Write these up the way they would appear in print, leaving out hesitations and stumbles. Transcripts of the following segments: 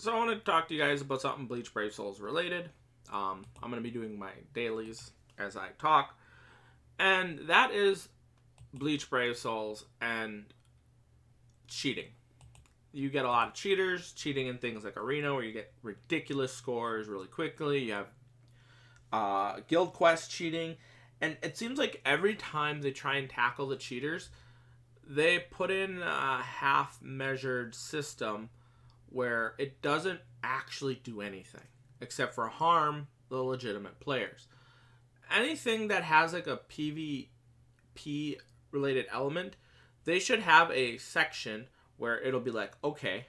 So I want to talk to you guys about something Bleach Brave Souls related. I'm going to be doing my dailies as I talk, and that is Bleach Brave Souls and cheating. You get a lot of cheaters cheating in things like Arena, where you get ridiculous scores really quickly. You have Guild Quest cheating, and it seems like every time they try and tackle the cheaters, they put in a half-measured system where it doesn't actually do anything except for harm the legitimate players. Anything that has like a PvP related element, they should have a section where it'll be like, okay,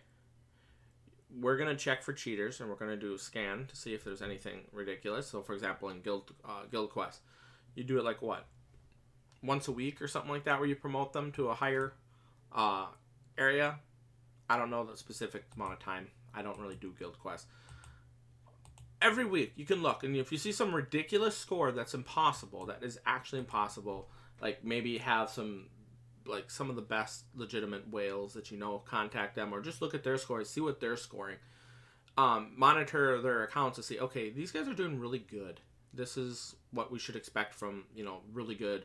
we're gonna check for cheaters and we're gonna do a scan to see if there's anything ridiculous. So, for example, in Guild Quest, you do it like what, once a week or something like that, where you promote them to a higher area. I don't know the specific amount of time. I don't really do Guild Quest. Every week you can look, and if you see some ridiculous score that's impossible, that is actually impossible, like maybe have some of the best legitimate whales that you know, contact them or just look at their scores, see what they're scoring. Monitor their accounts to see, okay, these guys are doing really good. This is what we should expect from, really good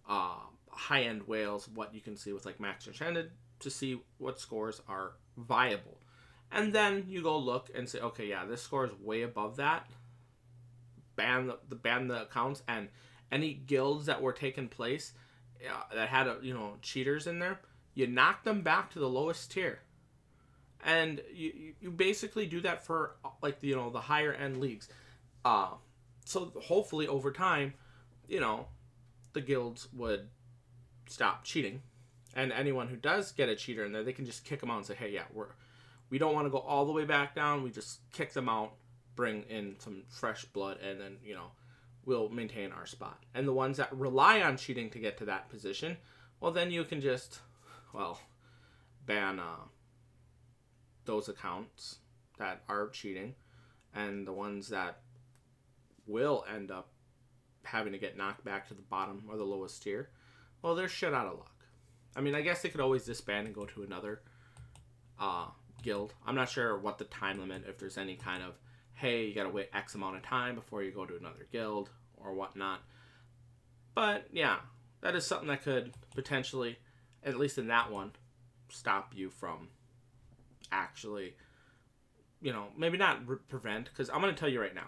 high-end whales, what you can see with like Max Enchanted, to see what scores are viable. And then you go look and say, okay, yeah, this score is way above that. Ban the accounts, and any guilds that were taking place that had cheaters in there, you knock them back to the lowest tier. And you basically do that for like the higher end leagues. So hopefully over time, the guilds would stop cheating, and anyone who does get a cheater in there, they can just kick them out and say, hey, yeah, we don't want to go all the way back down. We just kick them out, bring in some fresh blood, and then we'll maintain our spot. And the ones that rely on cheating to get to that position, well, then you can just ban those accounts that are cheating, and the ones that will end up having to get knocked back to the bottom or the lowest tier, well, they're shit out of luck. I mean, I guess they could always disband and go to another guild. I'm not sure what the time limit, if there's any kind of, hey, you gotta wait X amount of time before you go to another guild or whatnot. But yeah, that is something that could potentially, at least in that one, stop you from actually, maybe not prevent, because I'm going to tell you right now,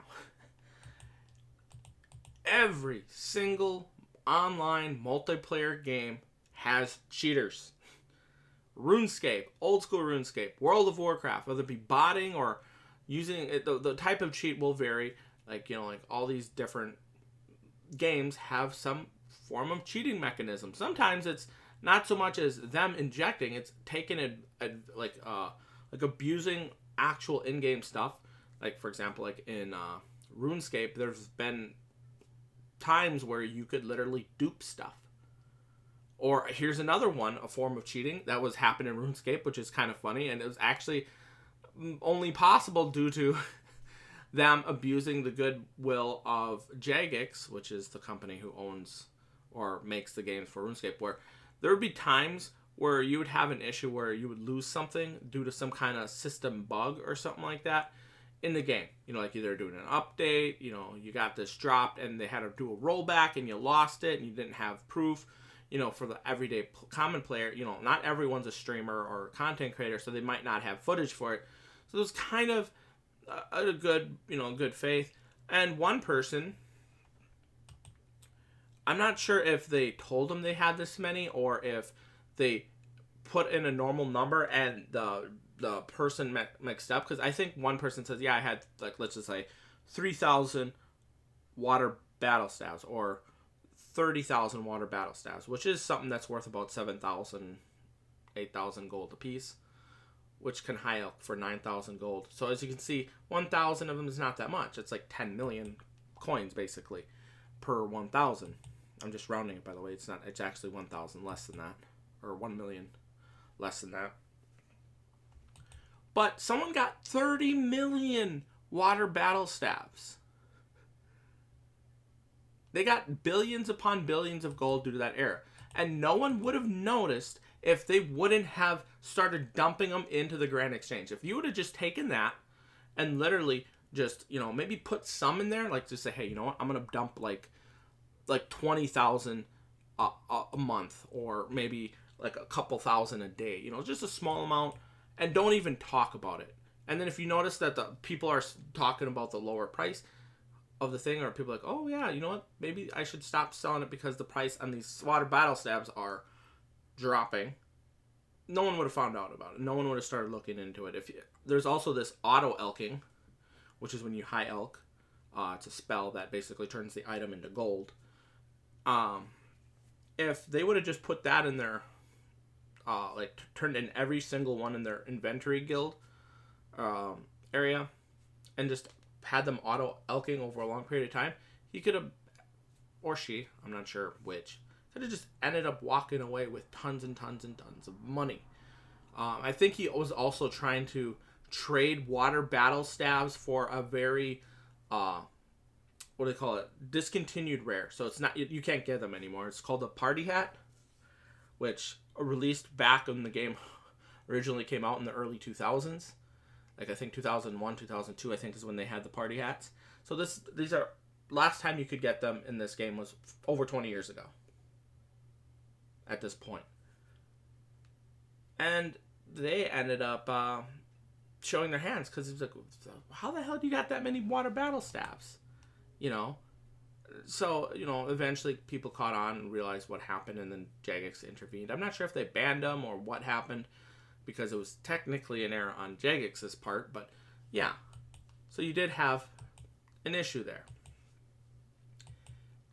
every single online multiplayer game has cheaters. RuneScape, old school RuneScape, World of Warcraft, whether it be botting or using it, the type of cheat will vary. Like all these different games have some form of cheating mechanism. Sometimes it's not so much as them injecting; it's taking like abusing actual in-game stuff. Like, for example, like in RuneScape, there's been times where you could literally dupe stuff. Or here's another one, a form of cheating that was happening in RuneScape, which is kind of funny, and it was actually only possible due to them abusing the goodwill of Jagex, which is the company who owns or makes the games for RuneScape, where there would be times where you would have an issue where you would lose something due to some kind of system bug or something like that in the game. Like either doing an update, you got this dropped and they had to do a rollback and you lost it and you didn't have proof. For the everyday common player, not everyone's a streamer or a content creator, so they might not have footage for it. So it was kind of a good, good faith. And one person, I'm not sure if they told them they had this many or if they put in a normal number and the person mixed up. Because I think one person says, yeah, I had, like, let's just say 3,000 water battle stabs or 30,000 water battle stabs, which is something that's worth about 7,000, 8,000 gold a piece, which can high up for 9,000 gold. So as you can see, 1,000 of them is not that much. It's like 10 million coins basically per 1,000. I'm just rounding it, by the way. It's not. It's actually 1,000 less than that, or 1 million less than that. But someone got 30 million water battle stabs. They got billions upon billions of gold due to that error. And no one would have noticed if they wouldn't have started dumping them into the Grand Exchange. If you would have just taken that and literally just, maybe put some in there, like just say, hey, you know what, I'm gonna dump like 20,000 a month, or maybe like a couple thousand a day, just a small amount, and don't even talk about it. And then if you notice that the people are talking about the lower price of the thing, or people are like, oh yeah, you know what, maybe I should stop selling it because the price on these water battle stabs are dropping, no one would have found out about it. No one would have started looking into it. There's also this auto elking, which is when you high elk. It's a spell that basically turns the item into gold. If they would have just put that in their, turned in every single one in their inventory guild area, and just had them auto elking over a long period of time, he could have, or she, I'm not sure which, could have just ended up walking away with tons and tons and tons of money. I think he was also trying to trade water battle stabs for a very, what do they call it? Discontinued rare. So it's not, you can't get them anymore. It's called a party hat, which released back when the game originally came out in the early 2000s. Like I think 2001, 2002, I think is when they had the party hats. So these are, last time you could get them in this game was over 20 years ago. At this point. And they ended up showing their hands, because it's like, how the hell do you got that many water battle stabs? So, eventually people caught on and realized what happened, and then Jagex intervened. I'm not sure if they banned them or what happened, because it was technically an error on Jagex's part, but yeah. So you did have an issue there.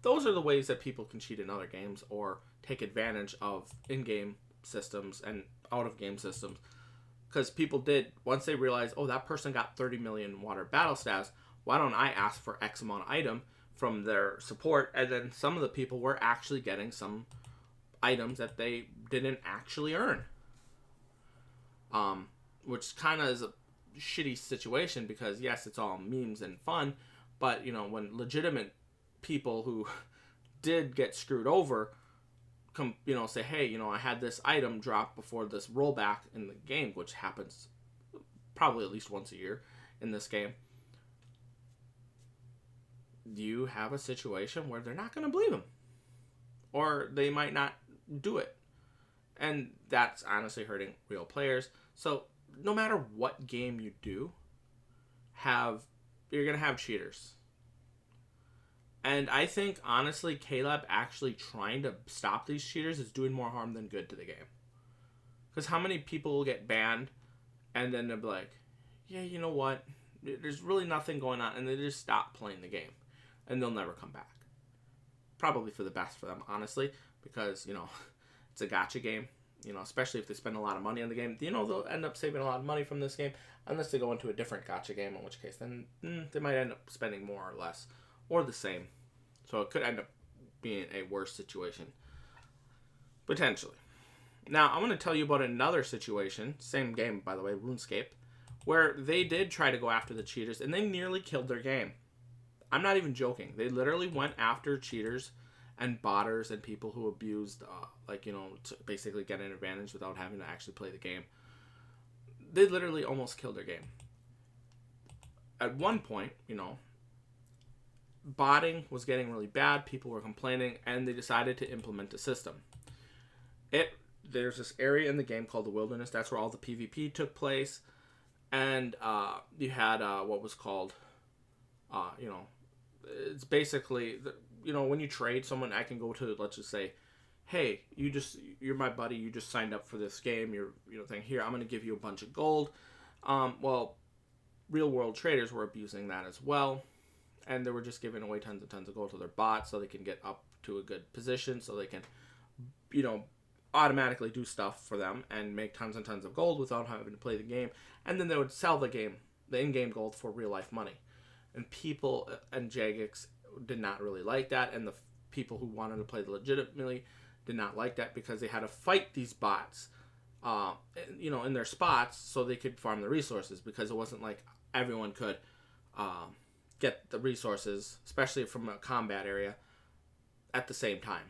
Those are the ways that people can cheat in other games or take advantage of in-game systems and out-of-game systems. Because people did, once they realized, oh, that person got 30 million water battle stabs, why don't I ask for X amount of item from their support? And then some of the people were actually getting some items that they didn't actually earn. Which kind of is a shitty situation, because yes, it's all memes and fun, but when legitimate people who did get screwed over come, say, hey, I had this item drop before this rollback in the game, which happens probably at least once a year in this game, you have a situation where they're not going to believe them, or they might not do it, and that's honestly hurting real players. So no matter what game you do, you're going to have cheaters. And I think, honestly, Klab actually trying to stop these cheaters is doing more harm than good to the game. Because how many people will get banned, and then they'll be like, yeah, you know what? There's really nothing going on, and they just stop playing the game. And they'll never come back. Probably for the best for them, honestly, because, it's a gacha game. Especially if they spend a lot of money on the game. They'll end up saving a lot of money from this game, unless they go into a different gacha game, in which case then they might end up spending more or less. Or the same. So it could end up being a worse situation. Potentially. Now, I'm going to tell you about another situation, same game, by the way, RuneScape, where they did try to go after the cheaters, and they nearly killed their game. I'm not even joking. They literally went after cheaters and botters and people who abused, to basically get an advantage without having to actually play the game. They literally almost killed their game. At one point, botting was getting really bad, people were complaining, and they decided to implement a system. There's this area in the game called the Wilderness. That's where all the PvP took place, and you had what was called, it's basically, when you trade someone, I can go to, let's just say, hey, you're my buddy, you just signed up for this game, thing here, I'm going to give you a bunch of gold. Well, real world traders were abusing that as well. And they were just giving away tons and tons of gold to their bots so they can get up to a good position, so they can, automatically do stuff for them and make tons and tons of gold without having to play the game. And then they would sell the in-game gold for real-life money. And people and Jagex did not really like that, and the people who wanted to play legitimately did not like that, because they had to fight these bots, in their spots so they could farm the resources, because it wasn't like everyone could get the resources, especially from a combat area, at the same time.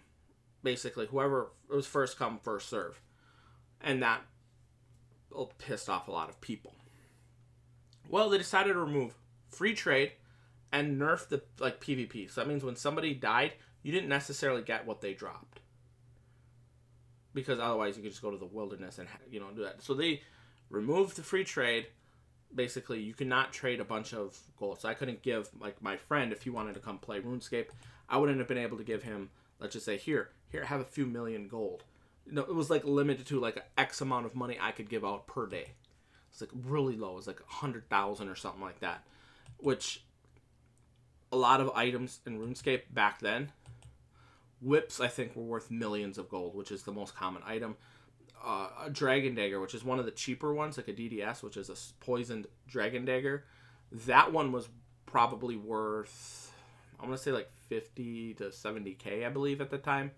Basically, whoever, it was first come, first serve. and that pissed off a lot of people. Well, they decided to remove free trade and nerf the PvP. So that means when somebody died, you didn't necessarily get what they dropped, because otherwise you could just go to the wilderness and do that. So they removed the free trade. Basically, you could not trade a bunch of gold. So I couldn't give my friend, if he wanted to come play RuneScape, I wouldn't have been able to give him, let's just say, here, have a few million gold. It was limited to X amount of money I could give out per day. It's really low. It was 100,000 or something like that, which a lot of items in RuneScape back then, whips I think were worth millions of gold, which is the most common item. A dragon dagger, which is one of the cheaper ones, like a DDS, which is a poisoned dragon dagger. That one was probably worth, I'm going to say 50 to 70k, I believe, at the time.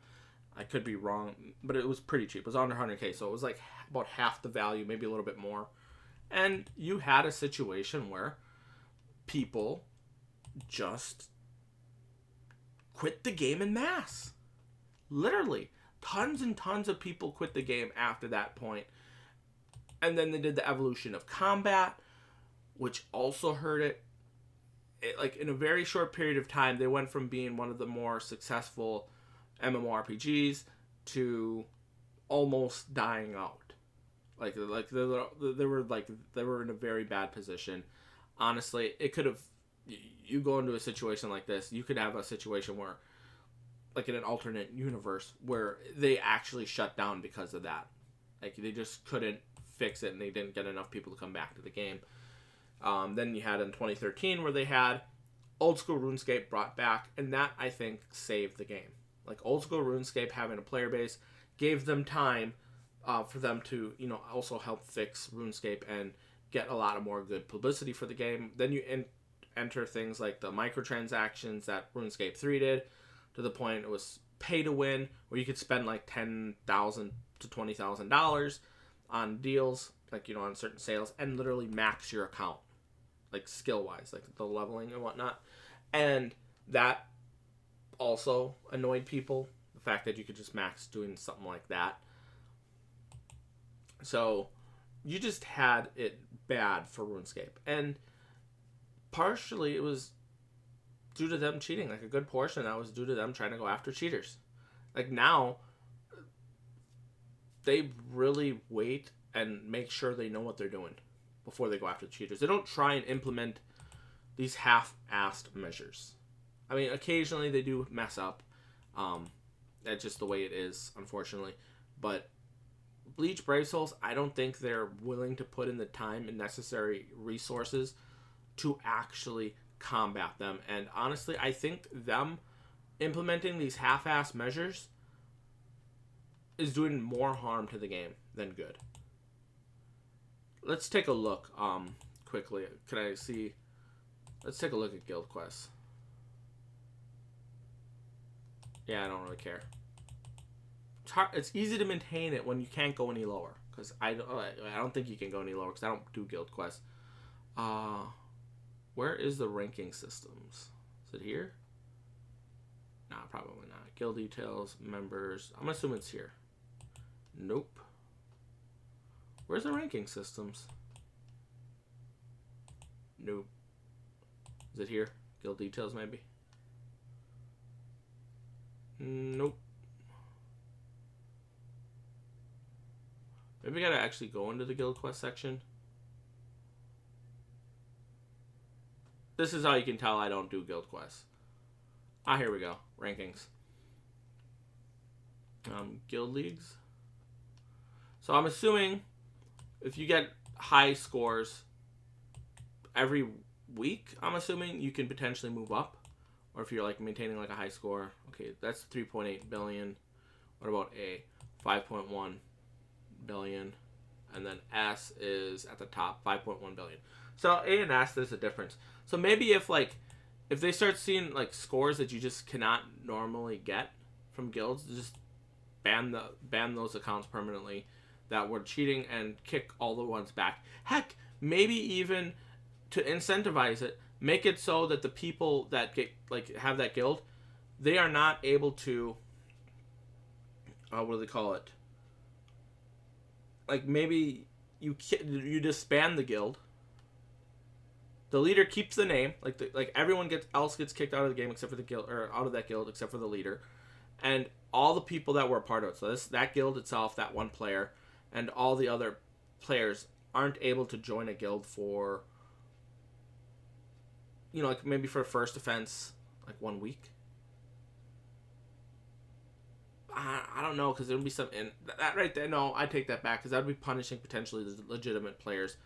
I could be wrong, but it was pretty cheap. It was under 100k, so it was about half the value, maybe a little bit more. And you had a situation where people just quit the game en masse. Literally. Tons and tons of people quit the game after that point. And then they did the evolution of combat, which also hurt it. In a very short period of time, they went from being one of the more successful MMORPGs to almost dying out. They were in a very bad position. Honestly, it could have. You go into a situation like this, you could have a situation where, in an alternate universe, where they actually shut down because of that. They just couldn't fix it, and they didn't get enough people to come back to the game. Then you had in 2013 where they had old school RuneScape brought back, and that, I think, saved the game. Old school RuneScape having a player base gave them time for them to, also help fix RuneScape and get a lot of more good publicity for the game. Then you enter things like the microtransactions that RuneScape 3 did, to the point it was pay to win, where you could spend $10,000 to $20,000 on deals, on certain sales, and literally max your account, skill wise, the leveling and whatnot. And that also annoyed people, the fact that you could just max doing something like that. So you just had it bad for RuneScape, and partially it was due to them cheating. A good portion of that was due to them trying to go after cheaters. Now, they really wait and make sure they know what they're doing before they go after the cheaters. They don't try and implement these half-assed measures. I mean, occasionally they do mess up. That's just the way it is, unfortunately. But Bleach Brave Souls, I don't think they're willing to put in the time and necessary resources to actually combat them. And honestly, I think them implementing these half-assed measures is doing more harm to the game than good. Let's take a look quickly. Can I see? Let's take a look at Guild Quests. Yeah, I don't really care. It's easy to maintain it when you can't go any lower, because I don't think you can go any lower, because I don't do Guild Quests. Where is the ranking systems? Is it here? Nah, probably not. Guild details, members. I'm assuming it's here. Nope. Where's the ranking systems? Nope. Is it here? Guild details, maybe? Nope. Maybe I gotta actually go into the Guild Quest section. This is how you can tell I don't do Guild Quests. Here we go. Rankings. Guild Leagues. So I'm assuming if you get high scores every week, I'm assuming you can potentially move up. Or if you're maintaining a high score. Okay, that's 3.8 billion. What about A? 5.1 billion. And then S is at the top, 5.1 billion. So A and S, there's a difference. So maybe if they start seeing scores that you just cannot normally get from guilds, just ban those accounts permanently that were cheating and kick all the ones back. Heck, maybe even to incentivize it, make it so that the people that get have that guild, they are not able to what do they call it? like maybe you disband the guild. The leader keeps the name, like everyone else gets kicked out of the game except for the guild, or out of that guild except for the leader, and all the people that were a part of it. So that guild itself, that one player, and all the other players aren't able to join a guild for, like maybe for first offense, like 1 week. I don't know, because there would be some, and that right there. No, I take that back, because that would be punishing potentially the legitimate players.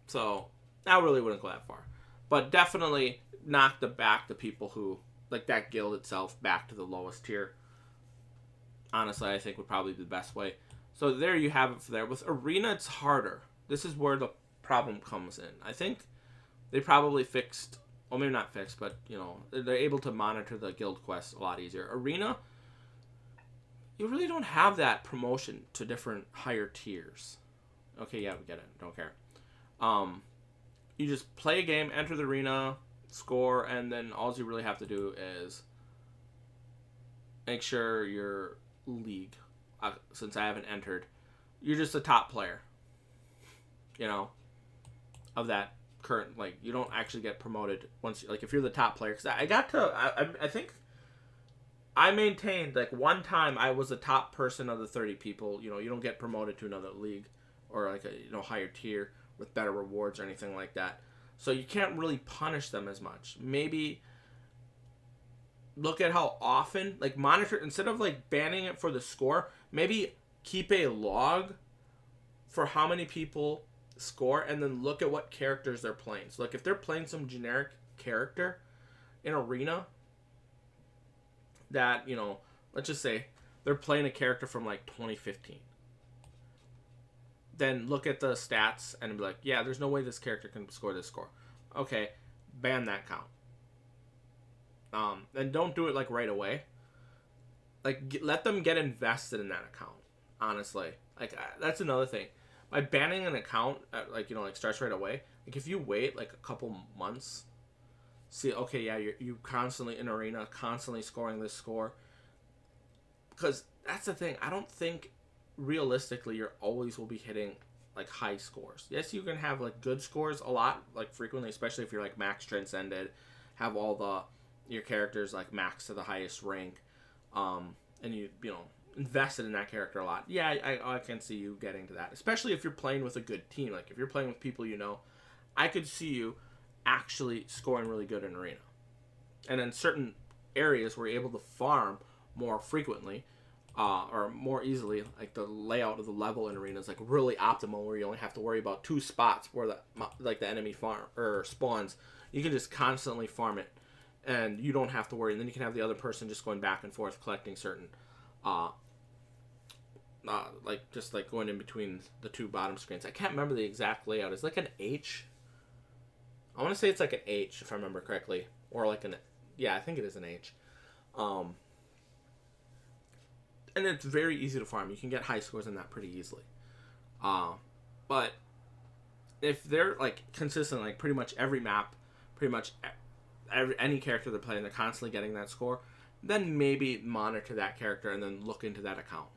So I really wouldn't go that far, but definitely knock the people who, like that guild itself, back to the lowest tier. Honestly, I think would probably be the best way. So there you have it for there. With Arena, it's harder. This is where the problem comes in. I think they probably fixed, well, maybe not fixed, but they're able to monitor the guild quests a lot easier. Arena, you really don't have that promotion to different higher tiers. Okay, yeah, we get it. Don't care. You just play a game, enter the arena, score, and then all you really have to do is make sure your league, since I haven't entered, you're just a top player, of that current, like, you don't actually get promoted once, like, if you're the top player, because I think I maintained, like, one time I was the top person of the 30 people. You don't get promoted to another league or, like, a higher tier with better rewards or anything like that. So you can't really punish them as much. Maybe look at how often, like, monitor, instead of, like, banning it for the score, maybe keep a log for how many people score, and then look at what characters they're playing. So, like, if they're playing some generic character in Arena that, let's just say they're playing a character from, like, 2015. Then look at the stats and be like, yeah, there's no way this character can score this score. Okay, ban that count. And don't do it, like, right away. Like, let them get invested in that account, honestly. Like, that's another thing. By banning an account, like, starts right away, like, if you wait, like, a couple months, see, okay, yeah, you constantly in Arena, constantly scoring this score. Because that's the thing. I don't think realistically you always will be hitting, like, high scores. Yes, you can have, like, good scores a lot, like, frequently, especially if you're, like, max transcended, have all your characters, like, max to the highest rank, and you invested in that character a lot. Yeah, I can see you getting to that, especially if you're playing with a good team. Like, if you're playing with people I could see you actually scoring really good in Arena. And in certain areas where you're able to farm more frequently, or more easily, like the layout of the level in Arena is, like, really optimal, where you only have to worry about 2 spots where the enemy farm or spawns. You can just constantly farm it, and you don't have to worry. And then you can have the other person just going back and forth collecting certain, just like going in between the 2 bottom screens. I can't remember the exact layout. It's like an H. I want to say it's like an H, if I remember correctly, or like I think it is an H. And it's very easy to farm. You can get high scores in that pretty easily. But if they're, like, consistent, like, pretty much every map, pretty much any character they're playing, they're constantly getting that score, then maybe monitor that character and then look into that account.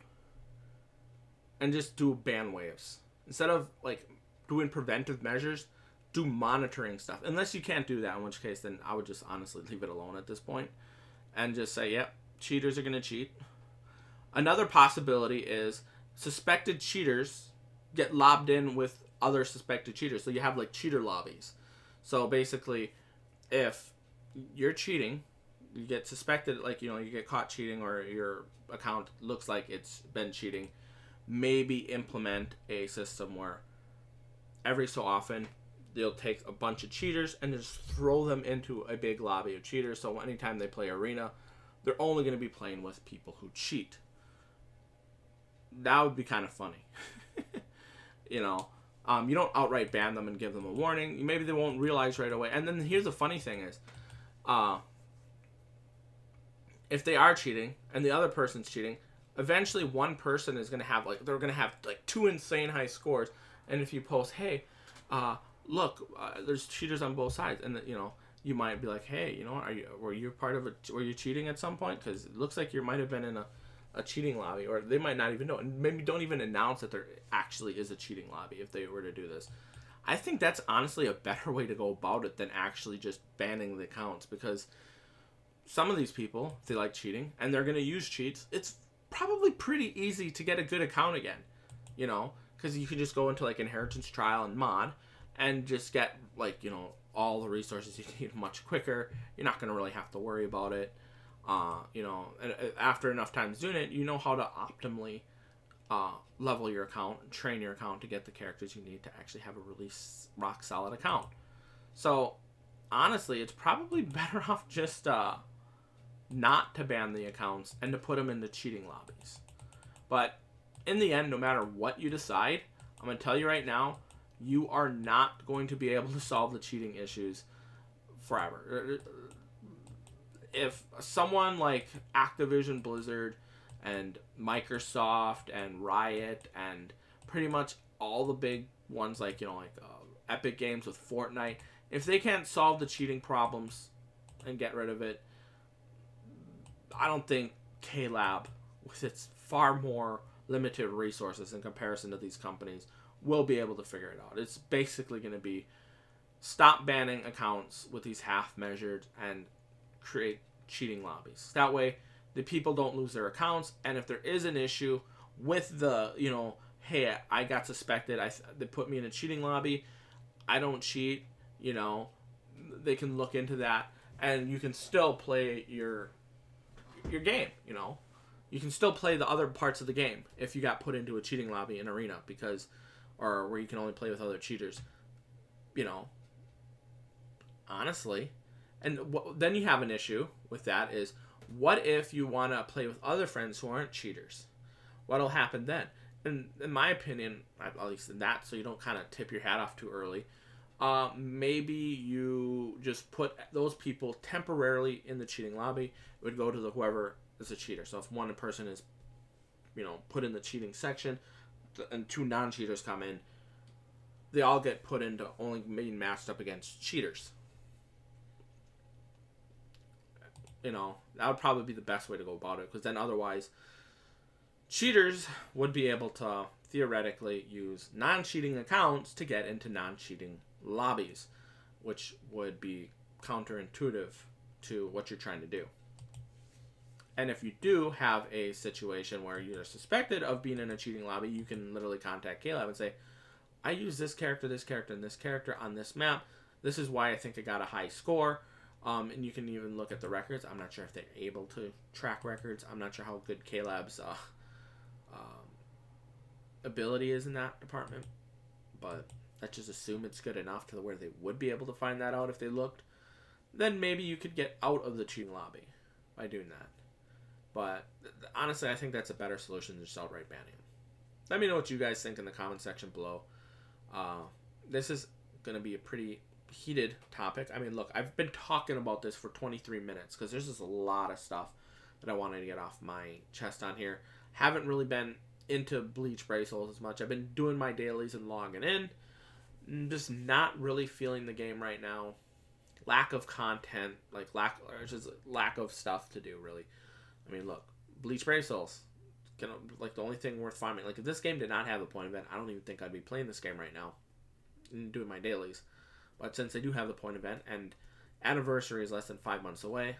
And just do ban waves. Instead of, like, doing preventive measures, do monitoring stuff. Unless you can't do that, in which case then I would just honestly leave it alone at this point. And just say, yep, cheaters are going to cheat. Another possibility is suspected cheaters get lobbed in with other suspected cheaters. So you have, like, cheater lobbies. So basically, if you're cheating, you get suspected, like, you get caught cheating, or your account looks like it's been cheating, maybe implement a system where every so often they'll take a bunch of cheaters and just throw them into a big lobby of cheaters. So anytime they play Arena, they're only going to be playing with people who cheat. That would be kind of funny. You don't outright ban them and give them a warning. Maybe they won't realize right away. And then here's the funny thing is, if they are cheating and the other person's cheating, eventually one person is going to have, like, they're going to have, like, 2 insane high scores. And if you post, hey, look, there's cheaters on both sides, and you might be like, hey, were you part of it? Were you cheating at some point? Because it looks like you might have been in a cheating lobby, or they might not even know, and maybe don't even announce that there actually is a cheating lobby if they were to do this. I think that's honestly a better way to go about it than actually just banning the accounts, because some of these people, if they like cheating and they're going to use cheats, it's probably pretty easy to get a good account again, you know, because you can just go into like inheritance trial and mod and just get like, you know, all the resources you need much quicker. You're not going to really have to worry about it. You know, and after enough times doing it, you know how to optimally level your account, train your account to get the characters you need to actually have a really rock solid account. So honestly, it's probably better off just not to ban the accounts and to put them into cheating lobbies. But in the end, no matter what you decide, I'm going to tell you right now, you are not going to be able to solve the cheating issues forever. If someone like Activision Blizzard and Microsoft and Riot and pretty much all the big ones like, you know, like Epic Games with Fortnite, if they can't solve the cheating problems and get rid of it, I don't think Klab, with its far more limited resources in comparison to these companies, will be able to figure it out. It's basically going to be stop banning accounts with these half-measured and create cheating lobbies. That way, the people don't lose their accounts, and if there is an issue with the, you know, hey, I got suspected, they put me in a cheating lobby, I don't cheat, you know, they can look into that, and you can still play your game, you know. You can still play the other parts of the game if you got put into a cheating lobby in arena, because, or where you can only play with other cheaters, you know. Honestly. And then you have an issue with that is, what if you want to play with other friends who aren't cheaters? What'll happen then? And in my opinion, at least in that, so you don't kind of tip your hat off too early, maybe you just put those people temporarily in the cheating lobby. It would go to whoever is a cheater. So if one person is, you know, put in the cheating section and two non-cheaters come in, they all get put into only being matched up against cheaters. You know, that would probably be the best way to go about it, because then otherwise cheaters would be able to theoretically use non-cheating accounts to get into non-cheating lobbies, which would be counterintuitive to what you're trying to do. And if you do have a situation where you're suspected of being in a cheating lobby, you can literally contact Klab and say, I use this character, and this character on this map. This is why I think I got a high score. And you can even look at the records. I'm not sure if they're able to track records. I'm not sure how good Klab's ability is in that department. But let's just assume it's good enough to where they would be able to find that out if they looked. Then maybe you could get out of the cheating lobby by doing that. But honestly, I think that's a better solution than just outright banning them. Let me know what you guys think in the comment section below. This is going to be a pretty heated topic. I mean, look, I've been talking about this for 23 minutes because there's just a lot of stuff that I wanted to get off my chest on here. Haven't really been into Bleach Brave Souls as much. I've been doing my dailies and logging in. Just not really feeling the game right now. Lack of content, lack of stuff to do, really. I mean, look, Bleach Brave Souls, like the only thing worth finding. Like if this game did not have a point event, I don't even think I'd be playing this game right now and doing my dailies. But since they do have the point event, and anniversary is less than 5 months away,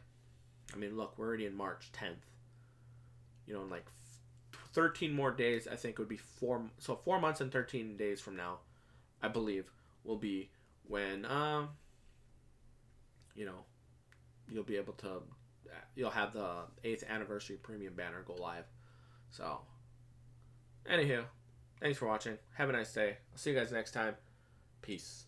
I mean, look, we're already in March 10th. You know, in like 13 more days, I think it would be 4 months and 13 days from now, I believe, will be when, you know, you'll have the 8th anniversary premium banner go live. So, anywho, thanks for watching. Have a nice day. I'll see you guys next time. Peace.